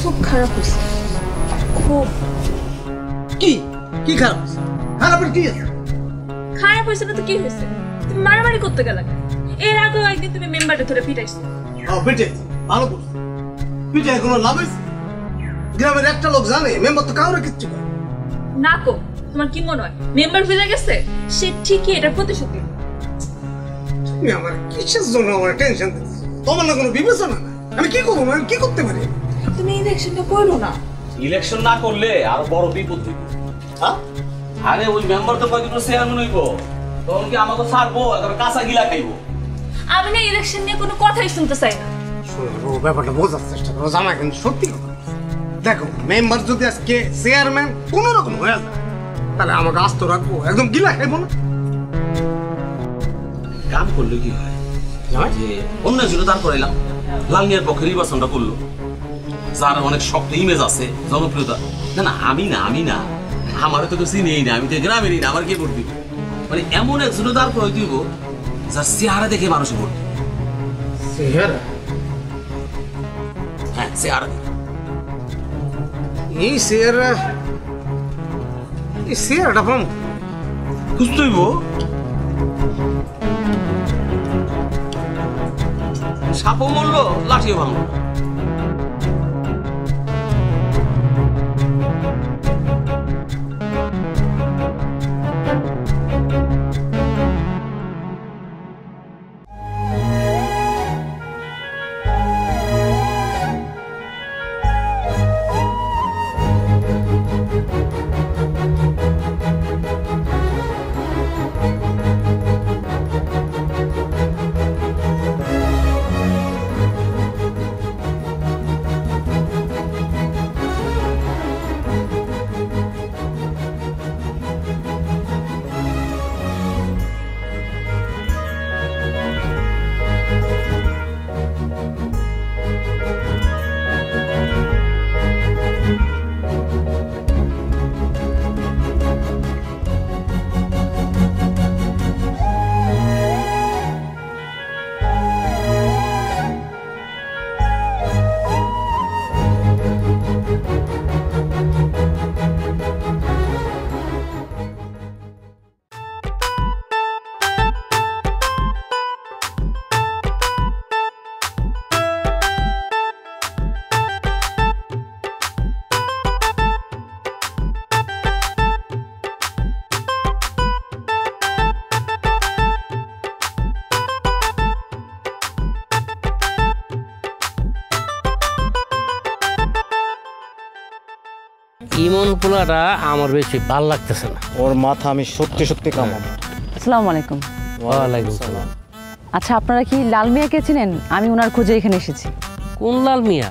খুব খারাপ হয়েছে, খুব। কি কি খারাপ হয়েছে? খারাপের কি আছে? খারাপ হয়েছে না তো কি হয়েছে? তুমি মারামারি করতে গেলে এর আগেও একদিন তুমি মেম্বারটা ধরে পিটাইছো। পিটাইছি, ভালো করছো। পিটাই কোনো লাভ হয়েছে? গ্রামের একটা লোক জানে মেম্বার তো কাউরে কিচ্ছু করে না। কো তোমার কি মনে হয় মেম্বার ফিরে গেছে সে ঠিকই এটা প্রতিশোধ দিবে? তুমি আমার কিসের জন্য আমার টেনশন দিচ্ছ? তোমার না কোনো বিবেচনা না? আমি কি করবো? আমি কি করতে পারি? তুমি ইলেকশনটা করো না। ইলেকশন না করলে আরো বড় বিপদ হইব। হ্যাঁ, আরে ওই মেম্বার তো কয়দিন চেয়ারম্যান হইব, তখন কি আমাকে ছাড়বো? একেবারে কাঁচা গিলা খাইবো। আমি না ইলেকশন নিয়ে কোনো কথাই শুনতে চাই না। শোনো, ব্যাপারটা বোঝার চেষ্টা করো। জামা কিন্তু সত্যি কথা। দেখো, মেম্বার যদি আজকে চেয়ারম্যান কোন রকম হয়ে যায়, তাহলে আমাকে আস্ত রাখবো, একদম গিলা খাইবো না। কাম করলে কি হয় যে অন্য ছিল, তারপর এলাম লাল মিয়ার পক্ষে নির্বাচনটা করলো, যার অনেক শক্ত ইমেজ আছে, জনপ্রিয়তা। না না, আমি না আমারও তো কিছু নেই না, আমি তো গ্রামেরই না, আমার কে ভোট দিব? মানে এমন একজন তারপর দিব যার চেহারা দেখে মানুষে ভোট দিবে। চেহারা? হ্যাঁ, চেহারা। এই চেহারাটা পাম খুঁজতে হইব। সাপও মরলো, লাঠিও ভাঙলো। ইমন পোলাটা আমার বেশি ভাল লাগতেছে না। ওর মাথা আমি সত্যি সত্যি কামাবো। আসসালামু আলাইকুম। ওয়ালাইকুম সালাম। আচ্ছা, আপনারা কি লাল মিয়াকে চিনেন? আমি ওনার খোঁজে এখানে এসেছি। কোন লাল মিয়া?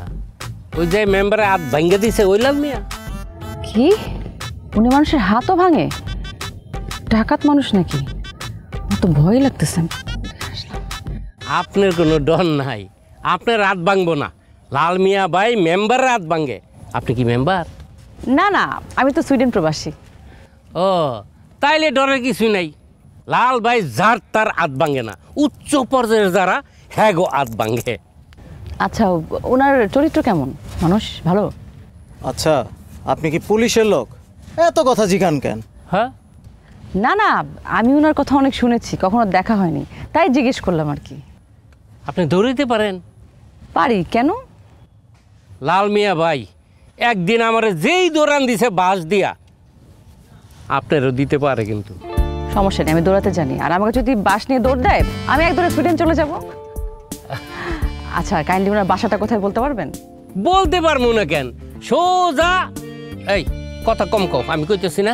ওই যে মেম্বারে হাত ভাঙ্গে দিছে ওই লাল মিয়া? কি? উনি মানুষের হাতও ভাঙে? ডাকাত মানুষ নাকি? আমার তো ভয় লাগতেছে। আপনার কোনো ডর নাই, আপনার হাত ভাঙবো না। লাল মিয়া ভাই মেম্বারের হাত ভাঙ্গে। আপনি কি মেম্বার? না না, আমি তো সুইডেন প্রবাসী। ও, তাইলে ডরের কিছু নাই। লাল ভাই যার তার হাত ভাঙ্গে না, উচ্চ পর্যায়ের যারা হ্যাঁ গো হাত ভাঙ্গে। আচ্ছা, ওনার চরিত্র কেমন? মানুষ ভালো? আচ্ছা, আপনি কি পুলিশের লোক? এত কথা জিজ্ঞান কেন? হ্যাঁ, না না, আমি ওনার কথা অনেক শুনেছি, কখনো দেখা হয়নি, তাই জিজ্ঞেস করলাম আর কি। আপনি দৌড়াইতে পারেন? পারি, কেন? লাল মিয়া ভাই একদিন আমার যেই দৌড়ান দিছে বাস দিয়া, আপনারও দিতে পারে কিন্তু। সমস্যা নেই, আমি দৌড়াতে জানি। আর আমাকে যদি বাস নিয়ে দৌড় দেয়, আমি এক দৌড়ে সুইডেন চলে যাব। আচ্ছা, কাইন্ডলি ওনার বাসাটা কোথায় বলতে পারবেন? বলতে পারবো না কেন, সোজা এই কথা কম কম আমি কইতেছি না।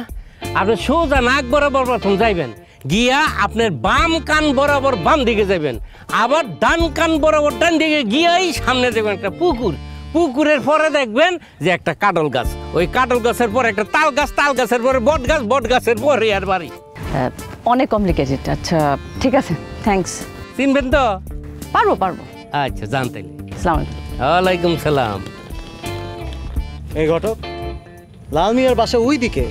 আপনি সোজা নাক বরাবর প্রথম যাইবেন, গিয়া আপনার বাম কান বরাবর বাম দিকে যাবেন, আবার ডান কান বরাবর ডান দিকে গিয়াই সামনে দেখবেন একটা পুকুর, পুকুরের পরে দেখবেন যে একটা কাটল গাছ, ওই কাটল গাছের পরে একটা তাল গাছ, তাল গাছের পরে বট গাছ, বট গাছের পরে আর বাড়ি। অনেক কমপ্লিকেটেড। আচ্ছা ঠিক আছে, থ্যাঙ্কস। চিনবেন তো? পারবো পারবো। আচ্ছা, জানতেন। আসসালামু আলাইকুম। ওয়ালাইকুম সালাম। এই ঘটক, লাল মিয়ার বাসা ওই দিকে,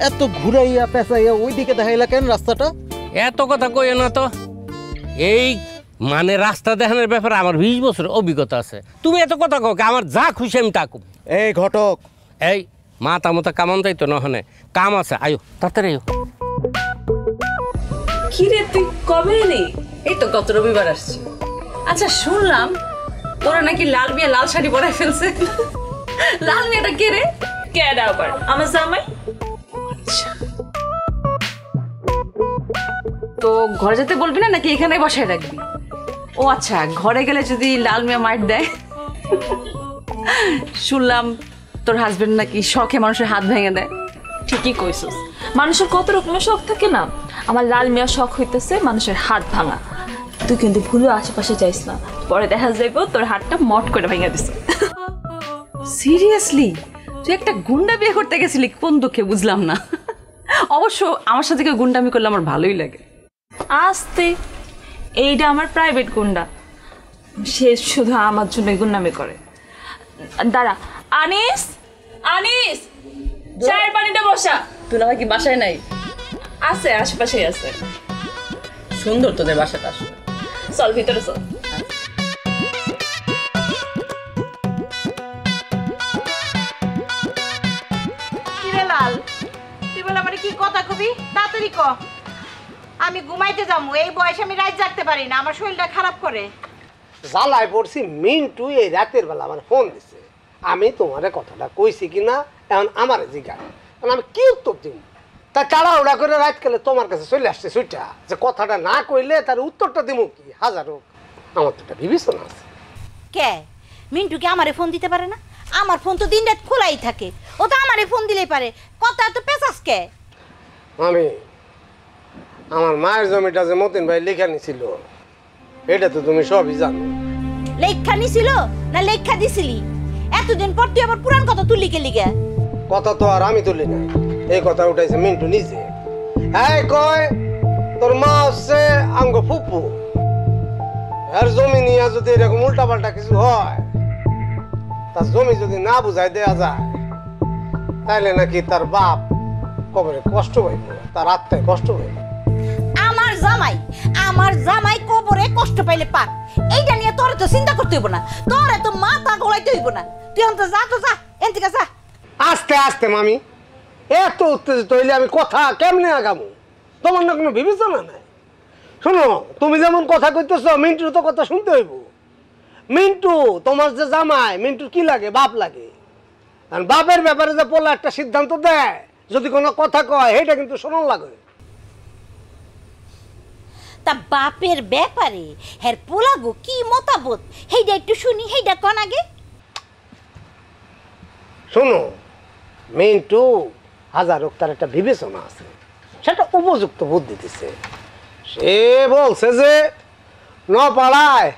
এত ঘুরাইয়া পেঁচাইয়া ওই দিকে দেখাইলা কেন রাস্তাটা? এত কথা কইও না তো। এই মানে রাস্তা দেখানোর ব্যাপারে আমার 20 বছর অভিজ্ঞতা আছে। তুমি এত কথা কও, আমার যা খুশি আমি তা কম। এই ঘটক, এই মাথা মতো কামান যাইতো না, ওখানে কাম আছে, আয়ো তাড়াতাড়ি আয়ো। কি রে তুই কবে এলি? এই তো গত রবিবার আসছি। আচ্ছা শুনলাম তোরা নাকি লাল বিয়ে লাল শাড়ি পরাই ফেলছে। লাল মেয়েটা কে রে? কেডা আবার? আমার জামাই। তো ঘরে যেতে বলবি না নাকি এখানে বসায় রাখবি? ও আচ্ছা, ঘরে গেলে যদি লাল মেয়ে মাইট দেয়। শুনলাম তোর হাজবেন্ড নাকি শখে মানুষের হাত ভেঙে দেয়। ঠিকই কইছস, মানুষের কত রকমের শখ থাকে না। আমার লাল মিয়া শখ হইতেছে মানুষের হাত ভাঙা। তুই কিন্তু ভুলেও আশেপাশে যাইস না, পরে দেখা যাইব তোর হাতটা মট করে ভেঙে দিছে। সিরিয়াসলি? তুই একটা গুন্ডা বিয়ে করতে গেছিলি? কোন দুঃখে বুঝলাম না। অবশ্য আমার সাথে কেউ গুন্ডামি করলে আমার ভালোই লাগে। আস্তে, এইটা আমার প্রাইভেট গুন্ডা, সে শুধু আমার জন্য গুন্ডামি করে। দাঁড়া, আনিস আনিস, চায়ের পানিটা বসা। তুই না কি বাসায় নাই? আছে, আশেপাশেই আছে। সুন্দর তোদের বাসাটা। চল ভিতরে চল। কিরে লাল, তুই বলে আমার কি কথা কবি? তাড়াতাড়ি ক। আমি ঘুমাইতে যাবো, এই বয়সে আমি রাত জাগতে পারি না, আমার শরীরটা খারাপ করে। জ্বালায় পড়ছি, মিন্টু এই রাতের বেলা আমার ফোন দিছে। আমি তোমারে কথাটা কইছি কিনা এখন আমার জিজ্ঞাসা, কারণ আমি কি উত্তর দিব? তা তাড়াহুড়া করে রাত গেলে তোমার কাছে চলে আসছে সুইটা, যে কথাটা না কইলে তার উত্তরটা দিব কি? হাজার হোক, আমার তো একটা বিবেচনা আছে। কে মিন্টু কি আমারে ফোন দিতে পারে না? আমার ফোন তো দিন রাত খোলাই থাকে, ও তো আমারে ফোন দিলেই পারে। কথা তো পেঁচাস কে? আমি আমার মায়ের জমিটা যে মতিন ভাই লেখা নিছিল, এটা তো তুমি সবই জানো। লেখা নিছিল না লেখা দিছিলি? এতদিন পর তুই আবার পুরান কথা তুললি কে লিগে? কথা তো আর আমি তুলি নাই, এই কথা উঠাইছে মিন্টু নিজে। এই কয় তোর মা হচ্ছে আঙ্গ ফুপু, আর জমি নিয়ে যদি এরকম উল্টা পাল্টা কিছু হয়, তার জমি যদি না বুঝাই দেয়া যায়, তাইলে নাকি তার বাপ কবরে কষ্ট পাইব, তার আত্মায় কষ্ট পাইব। আমার জামাই কবরে কষ্ট পাইলে পাক, এইটা নিয়ে তোর তো চিন্তা করতে হইব না, তোর তো মাথা গলাইতে হইব না। তুই অন্ত যা, তো যা, এন থেকে যা। আস্তে আস্তে মামি, এত উত্তেজিত হইলে আমি কথা কেমনে আগামু? তোমার না কোনো বিবেচনা নাই? শোনো, তুমি যেমন কথা কইতেছ, মিন্টুর তো কথা শুনতে হইব। মিন্টু তোমার যে জামাই, মিন্টুর কি লাগে? বাপ লাগে। আর বাপের ব্যাপারে যে পোলা একটা সিদ্ধান্ত দেয়, যদি কোনো কথা কয়, সেটা কিন্তু শোনো লাগে। তা বাপের ব্যাপারে হের পোলাগো কি মতামত, হেইটা একটু শুনি, হেইটা কোন আগে। শোনো, মিন্টু হাজার হোক তার একটা বিবেচনা আছে, সেটা উপযুক্ত বুদ্ধি দিছে। সে বলছে যে নপাড়ায়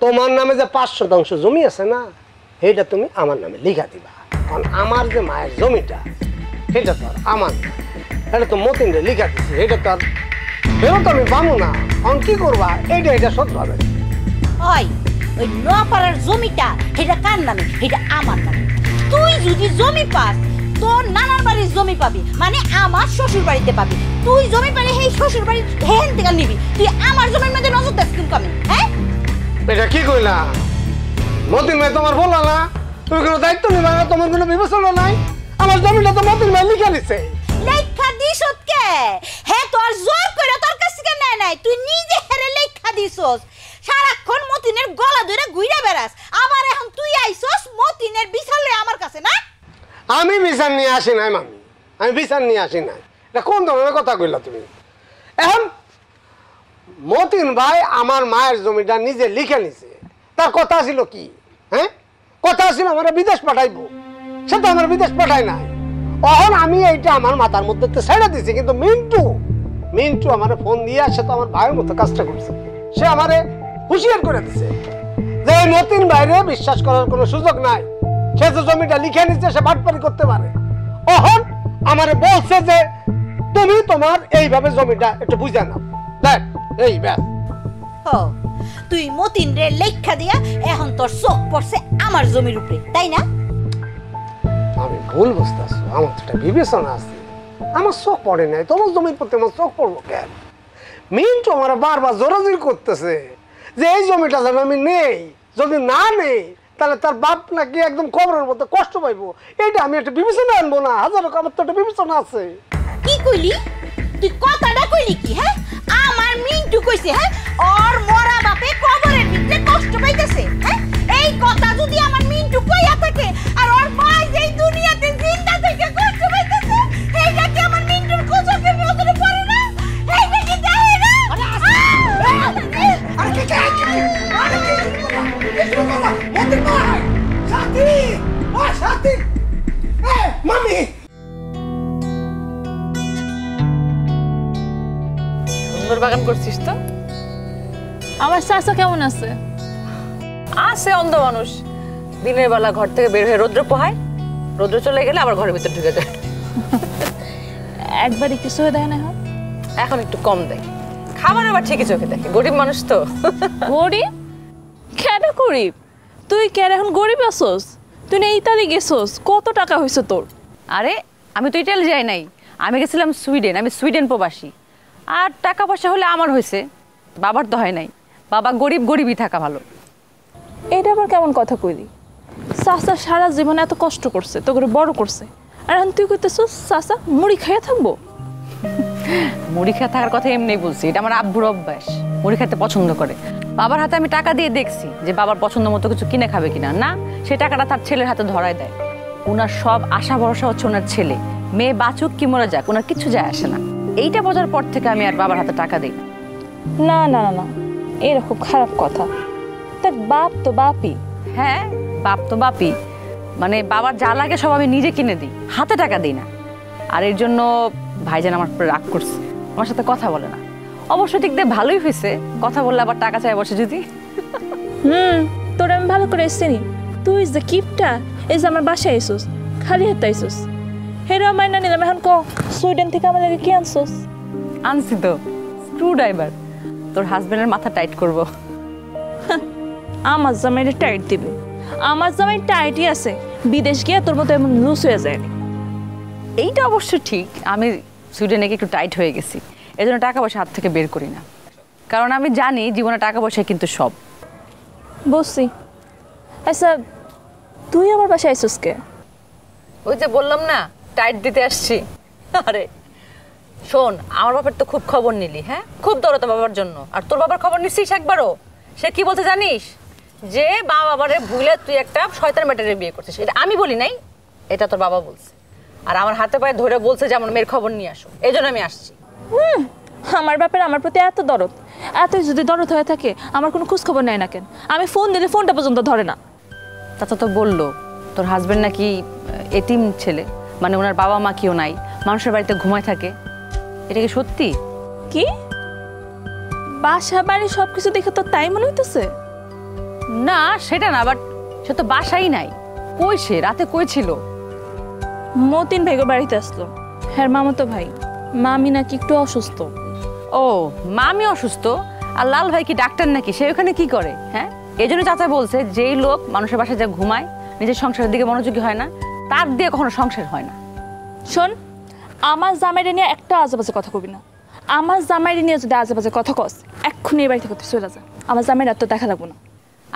তোমার নামে যে 500 জমি আছে না, সেইটা তুমি আমার নামে লিখা দিবা। কারণ আমার যে মায়ের জমিটা, সেটা তো আর আমার না, এটা তো মতিনরে লিখা দিছি, এটা তো আর ফেরত আমি পাবো না। এখন কি করবা? এটা সত্য হবে। ওই ওই নপাড়ার জমিটা এটা কার নামে? এটা আমার নামে। তুই যদি জমি পাস, তোর নানার বাড়ির জমি পাবি, মানে আমার শ্বশুর বাড়িতে পাবি। তুই জমি পালে সেই শ্বশুর বাড়ির হেন থেকে নিবি। তুই আমার জমির মধ্যে নজর দিস কিন্তু আমি, হ্যাঁ? এটা কি কইলা? মতিন ভাই তোমার বললা না তুমি কোনো দায়িত্ব নিবা না, তোমার কোনো বিবেচনা নাই? আমার জমিটা তো মতিন ভাই লিখে দিছে। লেখা দিস কে? হ্যাঁ, তোর জোর করে তোর কাছ থেকে নেয় নাই, তুই নিজে হেরে লেখা দিছস। সারাক্ষণ মতিনের গলা ধরে ঘুরে বেড়াস, আবার এখন তুই আইছস মতিনের বিচার লয়ে আমার কাছে, না? আমি বিচার নিয়ে আসি নাই মামি, আমি বিচার নিয়ে আসি নাই। এটা কোন ধরনের কথা কইলা তুমি? এখন মতিন ভাই আমার মায়ের জমিটা নিজে লিখে নিছে, তার কথা ছিল কি? হ্যাঁ, কথা ছিল আমার বিদেশ পাঠাইবো, সে তো আমার বিদেশ পাঠায় নাই। এখন আমি এইটা আমার মাথার মধ্যে তো ছেড়ে দিছি, কিন্তু মিন্টু আমার ফোন দিয়ে সে তো আমার ভাইয়ের মতো কাজটা করছে। সে আমারে হুঁশিয়ার করে দিছে যে এই মতিন ভাইরে বিশ্বাস করার কোনো সুযোগ নাই, সে তো জমিটা লিখে নিচ্ছে, সে বাটপারি করতে পারে। এখন আমারে বলছে যে তুমি তোমার এইভাবে জমিটা একটু বুঝে নাও, দেখ এই ব্যাস। ও, তুই মতিন রে লেখা দিয়া এখন তোর চোখ পড়ছে আমার জমির উপরে, তাই না? আমি ভুল বুঝতেছ, আমার তো একটা বিবেচনা আছে, আমার চোখ পড়ে নাই। তোমার জমির প্রতি আমার চোখ পড়বো কেন? মিন্টু আমার বারবার জোরাজোরি করতেছে যে এই জমিটা যেন আমি নেই, যদি না নেই তাহলে তার বাপ নাকি একদম কবরের মধ্যে কষ্ট পাইবো। এইটা আমি একটা বিবেচনা আনবো না? হাজারো আমার তো একটা বিবেচনা আছে। কি কইলি তুই? কথাটা কইলি কি? হ্যাঁ, আমার মিন্টু কইছে হ্যাঁ ওর মরা বাপে কবরের ভিতরে কষ্ট পাইতেছে। হ্যাঁ, এই কথা যদি আমার মিন্টু কইয়া থাকে আর ওর ভাই যেই দুনিয়াতে জিন্দা থেকে কষ্ট পাইতেছে, এইটা কি আমার মিন্টুর কোচকের নজরে পড়ে না? এইটা কি যায় না? আরে কি আরে কি মতিন ভাই সাথী, ও সাথী, মামি সুন্দর বাগান করছিস তো। আমার চাচা কেমন আছে? আছে অন্ধ মানুষ, দিনের বেলা ঘর থেকে বের হয়ে রৌদ্র পোহায়, রৌদ্র চলে গেলে আবার ঘরের ভিতর ঢুকে যায়। একবারই কিছু হয়ে দেয় না? এখন একটু কম দেয়, খাবার আবার ঠিকই চোখে দেখে, গরিব মানুষ তো। গরিব? কেন গরিব? তুই কেন এখন গরিব আছোস? তুই না ইতালি গেছোস, কত টাকা হয়েছে তোর? আরে আমি তো ইটালি যাই নাই, আমি গেছিলাম সুইডেন, আমি সুইডেন প্রবাসী। আর টাকা পয়সা হলে আমার হয়েছে, বাবার তো হয় নাই। বাবা গরিব, গরিবই থাকা ভালো। এটা আবার কেমন কথা কইলি? চাচা সারা জীবন এত কষ্ট করছে, তো করে বড় করছে, আর এখন তুই কইতেছিস চাচা মুড়ি খাইয়া থাকবো? মুড়ি খেয়ে থাকার কথা এমনি বলছি, এটা আমার আব্বুর অভ্যাস, মুড়ি খেতে পছন্দ করে। বাবার হাতে আমি টাকা দিয়ে দেখছি যে বাবার পছন্দ মতো কিছু কিনে খাবে কিনা, না সেই টাকাটা তার ছেলের হাতে ধরায় দেয়। ওনার সব আশা ভরসা হচ্ছে ওনার ছেলে, মেয়ে বাঁচুক কি মরে যাক ওনার কিছু যায় আসে না। এইটা বোঝার পর থেকে আমি আর বাবার হাতে টাকা দিই না। না না না, এটা খুব খারাপ কথা। দেখ বাপ তো বাপই। হ্যাঁ, বাপ তো বাপই, মানে বাবার যা লাগে সব আমি নিজে কিনে দিই, হাতে টাকা দিই না। আর এর জন্য ভাইজান আমার উপরে রাগ করছে, আমার সাথে কথা বলে না। অবশ্য ঠিক দিয়ে ভালোই হয়েছে, কথা বললে আবার টাকা চাই বসে যদি। তোর আমি ভালো করে চিনি। তুই যে কিপটা, এই যে আমার বাসায় আইসুস, খালি হাতে আইসুস। হেরা মাইনা নিলাম, এখন ক সুইডেন থেকে আমার লাগে কি আনছুস? আনছি তো স্ক্রু ড্রাইভার, তোর হাজবেন্ডের মাথা টাইট করব। আমার জামাইরে টাইট দিবে? আমার জামাই টাইটই আছে, বিদেশ গিয়ে তোর মতো এমন লুজ হয়ে যায়নি। এইটা অবশ্য ঠিক, আমি সুইডেনে গিয়ে একটু টাইট হয়ে গেছি, এই জন্য টাকা পয়সা হাত থেকে বের করি না, কারণ আমি জানি জীবনে টাকা পয়সা কিন্তু সব। বুঝছি। আচ্ছা তুই আমার বাসায় আইসুস কে? ওই যে বললাম না টাইট দিতে আসছি। আরে শোন, আমার বাবার তো খুব খবর নিলি, হ্যাঁ খুব দরদ বাবার জন্য, আর তোর বাবার খবর নিচ্ছিস একবারও? সে কি বলতে জানিস? যে বাবারে ভুলে তুই একটা শয়তান মেটারে বিয়ে করছিস। এটা আমি বলি নাই, এটা তোর বাবা বলছে, আর আমার হাতে পায়ে ধরে বলছে যে আমার মেয়ের খবর নিয়ে আসো, এই জন্য আমি আসছি। আমার বাপের আমার প্রতি এত দরদ, এত যদি দরদ হয়ে থাকে আমার কোনো খোঁজ খবর নেয় না কেন? আমি ফোন দিলে ফোনটা পর্যন্ত ধরে না। চাচা তো বললো তোর হাজবেন্ড নাকি এতিম ছেলে, মানে ওনার বাবা মা কেউ নাই, মানুষের বাড়িতে ঘুমায় থাকে। এটা কি সত্যি? কি বাসা বাড়ি সবকিছু দেখে তো তাই মনে হইতেছে? না সেটা না, বাট সে তো বাসাই নাই। কই সে রাতে কই ছিল? মতিন ভাইগো বাড়িতে আসলো, হ্যাঁ মামাতো ভাই। মামি নাকি একটু অসুস্থ। ও মামি অসুস্থ, আর লাল ভাই কি ডাক্তার নাকি? সে ওখানে কি করে? হ্যাঁ, এই জন্য চাচা বলছে যেই লোক মানুষের বাসায় যা ঘুমায়, নিজের সংসারের দিকে মনোযোগী হয় না, তার দিয়ে কখনো সংসার হয় না। শোন, আমার জামাইরে নিয়ে একটা আজেবাজে কথা কবি না। আমার জামাইরে নিয়ে যদি আজেবাজে কথা কস, এক্ষুনি এই বাড়ি থেকে চলে যা। আমার জামাইরা তো দেখা লাগবো না।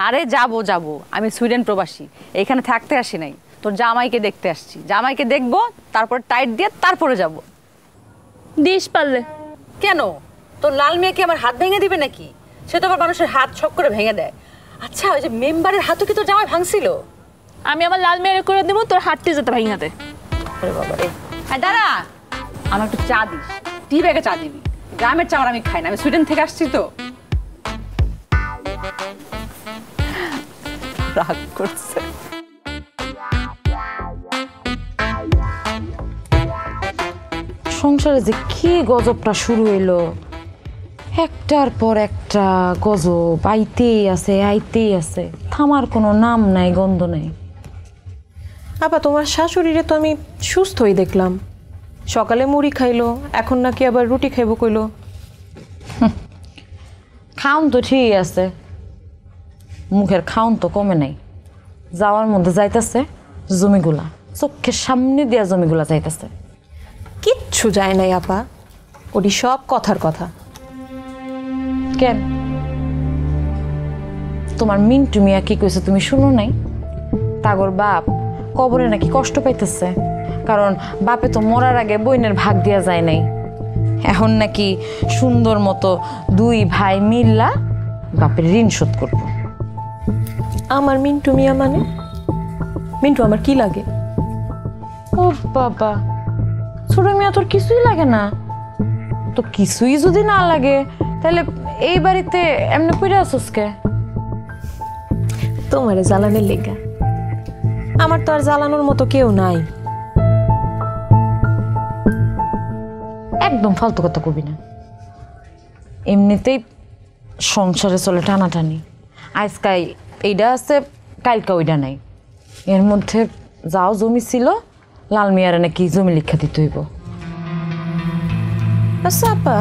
আরে যাবো যাবো, আমি সুইডেন প্রবাসী, এখানে থাকতে আসি নাই, তোর জামাইকে দেখতে আসছি। জামাইকে দেখবো, তারপর টাইট দিয়ে তারপরে যাব। দিস পারলে। কেন, তোর লাল মেয়ে কি আমার হাত ভেঙে দিবে নাকি? সে তো আবার মানুষের হাত ছক করে ভেঙে দেয়। আচ্ছা ওই যে মেম্বারের হাতও কি তোর জামাই ভাঙছিল? আমি আমার লাল মেয়েরে করে দেবো, তোর হাতটি যেতে ভাঙিয়ে দে। আরে বাবা রে, হ্যাঁ দাঁড়া, আমার একটু চা দিস, টি ব্যাগে চা দিবি। গ্রামের চা আমি খাই না, আমি সুইডেন থেকে আসছি তো। রাগ করছে। সংসারে যে কি গজবটা শুরু হইলো, একটার পর একটা গজব আইতেই আছে, থামার কোনো নাম নাই, গন্ধ নাই। আপা তোমার শাশুড়িরে তো আমি সুস্থই দেখলাম, সকালে মুড়ি খাইলো, এখন নাকি আবার রুটি খাইবো কইলো। খাউন তো ঠিক আছে, মুখের খাউন তো কমে নাই। যাওয়ার মধ্যে যাইতেছে জমিগুলা, চোখের সামনে দিয়া জমিগুলা যাইতেছে। কিচ্ছু যায় নাই আপা, ওটি সব কথার কথা। কেন তোমার মিন্টু মিয়া কি কইছে তুমি শুনো নাই? তাগর বাপ কবরে নাকি কষ্ট পাইতেছে, কারণ বাপে তো মরার আগে বইনের ভাগ দিয়া যায় নাই। এখন নাকি সুন্দর মতো দুই ভাই মিল্লা বাপের ঋণ শোধ করব। আমার মিন্টু মিয়া মানে? মিন্টু আমার কি লাগে? ও বাবা, ছোট মিয়া তোর কিছুই লাগে না? তো কিছুই যদি না লাগে তাহলে এই বাড়িতে এমনি পড়ে আসোস কে? তোমারে জ্বালানের লেগা। আমার তো আর জ্বালানোর মতো কেউ নাই। একদম ফালতু কথা কবি না। এমনিতেই সংসারে চলে টানাটানি, আজকাই এইটা আছে কালকা ওইটা নাই। এর মধ্যে যাও জমি ছিল, লাল মিয়ারে নাকি জমি লিখা দিতে হইব। আচ্ছা আপা,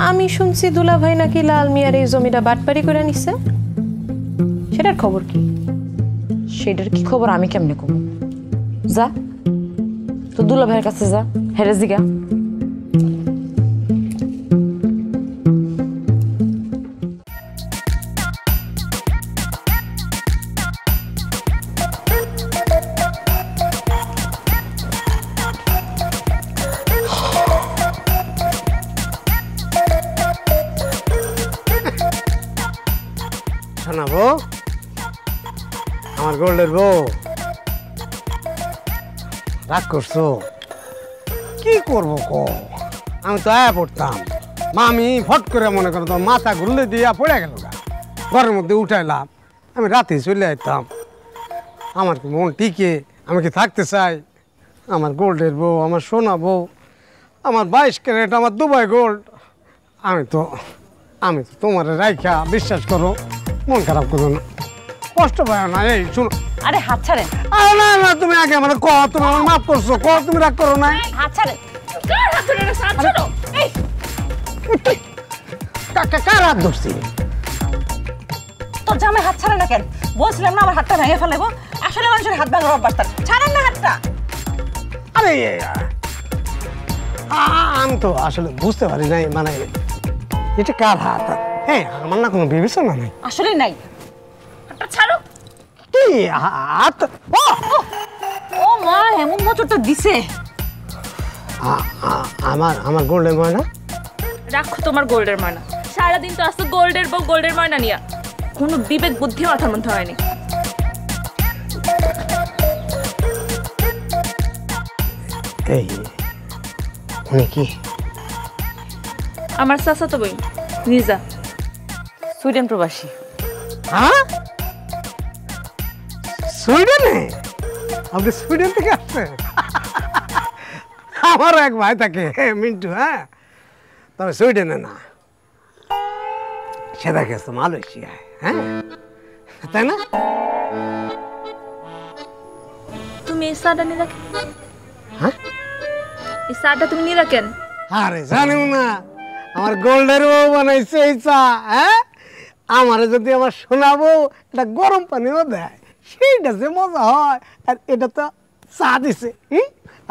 আমি শুনছি দুলা ভাই নাকি লাল মিয়ার এই জমিটা বাটপারি করে নিছে, সেটার খবর কি? সেটার কি খবর আমি কেমনে কম? যা তো দুলা ভাইয়ের কাছে যা, হেরে জিগা। শোনাবো আমার গোল্ডের বউ, রাগ করছো? কি করবো ক, আমি তো আয়া পড়তাম, মামি ফট করে মনে করো তোমার মাথা ঘুরলে দিয়া পড়ে গেল গা, ঘরের মধ্যে উঠাইলাম, আমি রাতে চলে আইতাম। আমার কি মন টিকে? আমি কি থাকতে চাই? আমার গোল্ডের বউ, আমার সোনা বউ, আমার 22 ক্যারেট, আমার দুবাই গোল্ড, আমি তো তোমার রাইখা, বিশ্বাস করো, মন খারাপ করো না, কষ্ট পায় না। এই শুনো, আরে হাত ছাড়েন। আরে না না, তুমি আগে আমার তুমি আমার মাফ করছো, তুমি রাগ করো না। হাত ছাড়েন। কার হাত ধরে রে সাত ছোট? এই কার হাত ধরছি? তোর জামাই হাত ছাড়ে না কেন? বলছিলাম না আমার হাতটা ভেঙে ফেলাবো। আসলে মানুষের হাত ভাঙার অভ্যাস তার। ছাড়েন না হাতটা। আরে আমি তো আসলে বুঝতে পারি নাই, মানে এটা কার হাত? হ্যাঁ, আমার না কোনো বিবেচনা নাই। আসলে নাই। হাতটা ছাড়ো। কি হাত? ও মা, এমন মোচড়টা দিছে। আমার গোল্ডের ময়না। রাখো তোমার গোল্ডের ময়না। সারাদিন তো আসতো গোল্ডের বউ, গোল্ডের ময়না নিয়া, কোনো বিবেক বুদ্ধি মাথার মধ্যে হয়নি। এই উনি কি? আমার চাচাতো বই রিজা, সুইডেন প্রবাসী। হ্যাঁ, সুইডেনে? আপনি সুইডেন থেকে আসছেন? আমারও এক ভাই থাকে মিন্টু, হ্যাঁ, তবে সুইডেনে না, সে থাকে মালয়েশিয়ায়। হ্যাঁ, তাই না? তুমি এই চাটা নিয়ে রাখেন? হ্যাঁ, এই চাটা তুমি নিয়ে রাখেন? আরে জানিও না, আমার গোল্ডের বউ বানাইছে এই চা। হ্যাঁ, আমারে যদি আমার শোনাবো এটা গরম পানিও দেয়, সেইটা যে মজা হয়। আর এটা তো চা দিছে,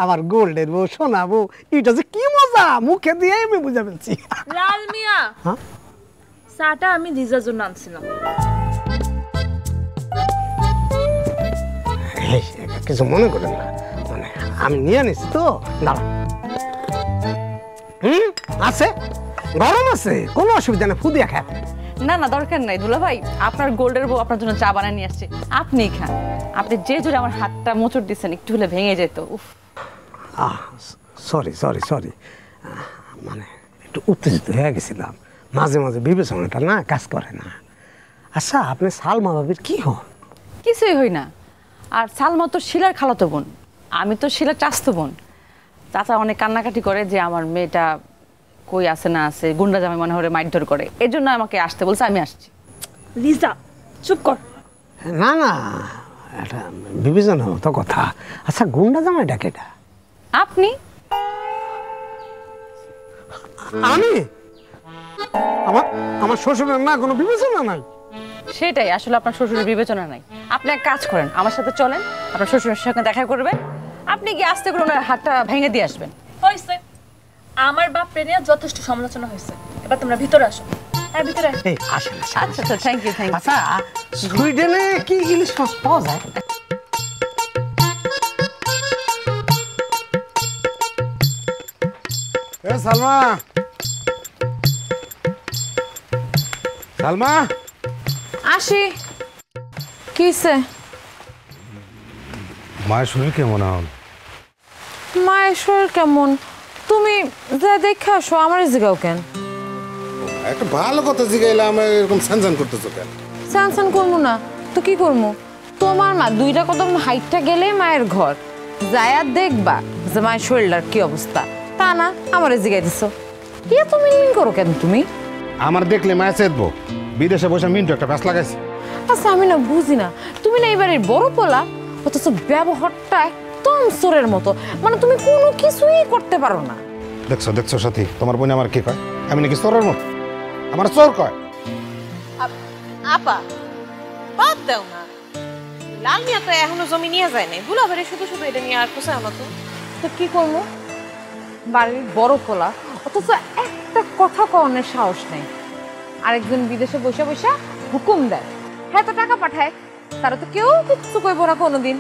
আমার গোল্ডের বউ শোনাবো, এটা যে কি মজা, মুখে দিয়ে আমি বুঝা ফেলছি। লাল মিয়া, হ্যাঁ, চাটা আমি রিজার জন্য আনছিলাম। কিছু মনে করেন না, মানে আমি নিয়ে নিছি তো। দাঁড়া, আছে, গরম আছে, কোনো অসুবিধা নেই, ফুদিয়া খায়। না না, দরকার নাই দুলা ভাই, আপনার গোল্ডের বউ আপনার জন্য চা বানিয়ে নিয়ে আসছে, আপনিই খান। আপনি যে জোরে আমার হাতটা মোচড় দিচ্ছেন, একটু হলে ভেঙে যেত। উফ, সরি সরি সরি, মানে একটু উত্তেজিত হয়ে গেছিলাম, মাঝে মাঝে বিবেচনাটা না কাজ করে না। আচ্ছা, আপনি সালমা ভাবির কি হন? কিছুই হই না। আর সালমা তো শিলার খালাতো বোন, আমি তো শিলার চাচতো বোন। চাচা অনেক কান্নাকাটি করে যে আমার মেয়েটা কই আছে না আছে, গুন্ডা জামাই মনে হলে মারধর করে, এর জন্য আমাকে আসতে বলছে, আমি আসছি। রিজা চুপ কর। না না, এটা বিবেচনা মতো কথা। আচ্ছা, গুন্ডা জামাইটা কেটা? আপনি? আমি? আমার শ্বশুরের না কোনো বিবেচনা নাই? সেটাই, আসলে আপনার শ্বশুরের বিবেচনা নাই। আপনি এক কাজ করেন, আমার সাথে চলেন, আপনার শ্বশুরের সঙ্গে দেখা করবেন, আপনি গিয়ে আস্তে করে ওনার হাতটা ভেঙে দিয়ে আসবেন। হয়েছে, আমার বাপ নিয়ে যথেষ্ট সমালোচনা হয়েছে, এবার তোমরা ভিতরে আসো। এর ভিতরে এই আসেন আচ্ছা আচ্ছা থ্যাংক ইউ আচ্ছা সুইডেনে কি ইলিশ মাছ পাওয়া যায়? এ সালমা, সালমা, আসি কিসে? মায়ের শরীর কেমন এখন? মায়ের শরীর কেমন তুমি যা দেখে আসো, আমার জিগাও কেন? একটা ভালো কথা জিগাইলাম, এরকম স্যানস্যান করতেছো কেন? স্যানস্যান করবো না তো কি করবো? তোমার মা 2টা কদম হাইটটা গেলে মায়ের ঘর যায়া দেখবা যে মায়ের শরীরটার কি অবস্থা, তা না আমারে জিগাই দিছো। এত মিনমিন করো কেন তুমি? আমার দেখলে মায়া চেতবো, বিদেশে বসে মিন্টু একটা ব্যাস লাগাইছে। আচ্ছা আমি না বুঝি না, তুমি না এবারের বড় পোলা, অথচ ব্যবহারটা একদম চোরের মতো, মানে তুমি কোনো কিছুই করতে পারো না। দেখছো দেখছো সাথী, তোমার বোন আমার কি কয়? আমি নাকি চোরের মতো? আমার চোর কয়। আপা বাদ দাও না, লাল মিয়া তো এখনো জমি নিয়ে যায় নাই, দুলাভাইরে শুধু শুধু এটা নিয়ে আর কোথায় মতো। তো কি করবো? বাড়ির বড় পোলা, অথচ একটা কথা কওয়ানোর সাহস নেই। আরেকজন বিদেশে বসে বসে হুকুম দেয়, হ্যাঁ তো টাকা পাঠায়, তারা তো কেউ কিচ্ছু কইব না কোনোদিন।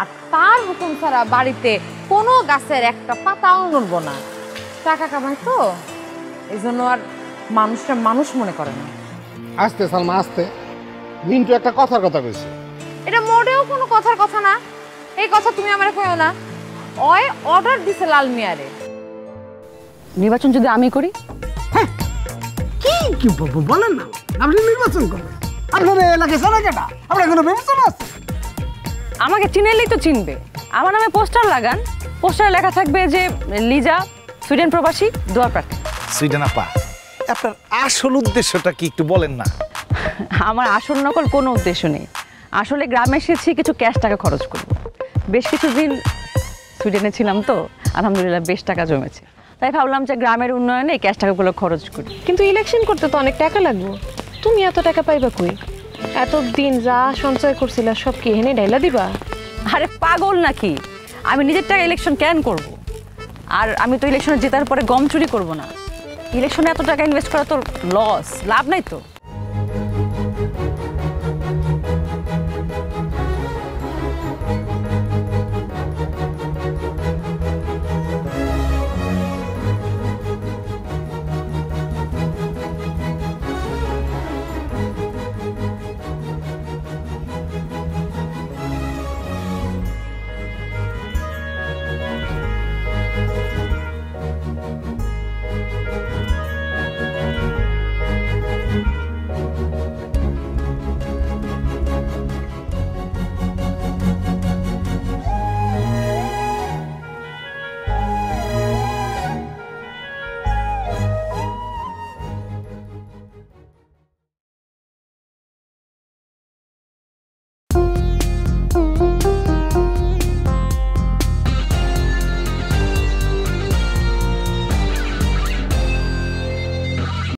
আর তার হুকুম ছাড়া বাড়িতে কোনো গাছের একটা পাতাও নড়বো না। টাকা কামায় তো, এই জন্য আর মানুষটা মানুষ মনে করে না। আস্তে সালমা আস্তে, মিন্টু একটা কথার কথা কইছে। এটা মোটেও কোনো কথার কথা না, এই কথা তুমি আমার কইও না। ওই অর্ডার দিছে লাল মিয়ারে। নির্বাচন যদি আমি করি? কি কি বলেন না, আপনি নির্বাচন করবেন? আপনার এলাকায় সারা কেটা আপনার কোনো বিবেচনা আছে? আমাকে চিনেলেই তো চিনবে। আমার নামে পোস্টার লাগান, পোস্টারে লেখা থাকবে যে লিজা সুইডেন প্রবাসী দোয়া প্রার্থী। সুইডেন আপা, আপনার আসল উদ্দেশ্যটা কি একটু বলেন না? আমার আসল নকল কোনো উদ্দেশ্য নেই, আসলে গ্রামে এসেছি কিছু ক্যাশ টাকা খরচ করব। বেশ কিছুদিন সুইডেনে ছিলাম তো, আলহামদুলিল্লাহ বেশ টাকা জমেছে, তাই ভাবলাম যে গ্রামের উন্নয়নে এই ক্যাশ টাকাগুলো খরচ করি। কিন্তু ইলেকশন করতে তো অনেক টাকা লাগবে, তুমি এত টাকা পাইবা কই? এতদিন যা সঞ্চয় করছিলা সব কি এনে ডাইলা দিবা? আরে পাগল নাকি, আমি নিজের টাকা ইলেকশন ক্যান করব? আর আমি তো ইলেকশনে জেতার পরে গম চুরি করব না। ইলেকশনে এত টাকা ইনভেস্ট করা তো লস, লাভ নাই তো।